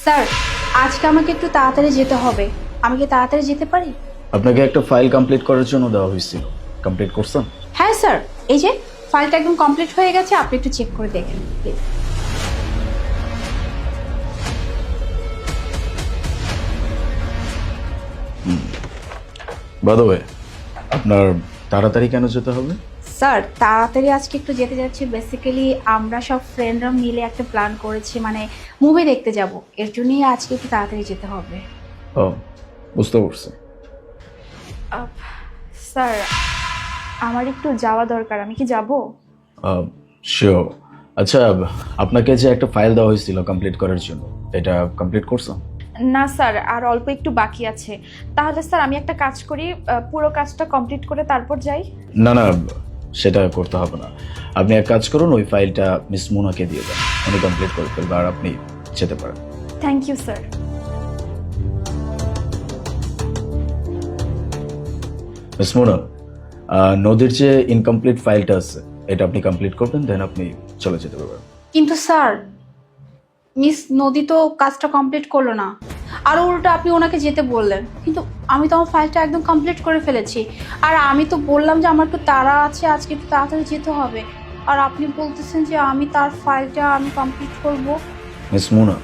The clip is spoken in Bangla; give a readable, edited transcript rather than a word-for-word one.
স্যার, আজকে আমাকে একটু তাড়াতাড়ি যেতে হবে। আমি কি তাড়াতাড়ি যেতে পারি? আপনাকে একটা ফাইল কমপ্লিট করার জন্য দেওয়া হয়েছিল, কমপ্লিট করছেন? হ্যাঁ স্যার, এই যে ফাইলটা একদম কমপ্লিট হয়ে গেছে, আপনি একটু চেক করে দেখেন প্লিজ। বাই দ্য ওয়ে, আপনার তাড়াতাড়ি কেন যেতে হবে? স্যার, তাড়াতাড়ি আজকে একটু যেতে যাচ্ছি, বেসিক্যালি আমরা সব ফ্রেন্ডরা মিলে একটা প্ল্যান করেছি, মানে মুভি দেখতে যাব। এর জন্যই আজকে একটু তাড়াতাড়ি যেতে হবে। ও, বুঝতে পারছি। স্যার, আমার একটু যাওয়া দরকার, আমি কি যাব? শিওর। আচ্ছা, আপনাকে যে একটা ফাইল দেওয়া হয়েছিল কমপ্লিট করার জন্য, এটা কমপ্লিট করছেন? না স্যার, আর অল্প একটু বাকি আছে। তাহলে স্যার আমি একটা কাজ করি, পুরো কাজটা কমপ্লিট করে তারপর যাই। না না, সেটা করতে হবে না। আপনি এক কাজ করুন, ওই ফাইলটা মিস মুনাকে দিয়ে দেন, উনি কমপ্লিট করে ফেলবে আর আপনি যেতে পারেন। Thank you sir. Miss Muna, নদীর যে ইনকমপ্লিট ফাইলটা আছে, এটা আপনি কমপ্লিট করবেন, দেন আপনি চলে যেতে পারবেন। কিন্তু স্যার, মিস নদী তো কাজটা কমপ্লিট করলো না, আর উল্টো আপনি ওনাকে যেতে বললেন। কিন্তু আমি তো আমার ফাইলটা একদম কমপ্লিট করে ফেলেছি, আর আমি তো বললাম যে আমার একটু তাড়া আছে, আজকে একটু তাড়াতাড়ি যেতে হবে, আর আপনি বলতেছেন যে আমি তার ফাইলটা আমি কমপ্লিট করব। মিস মুনা,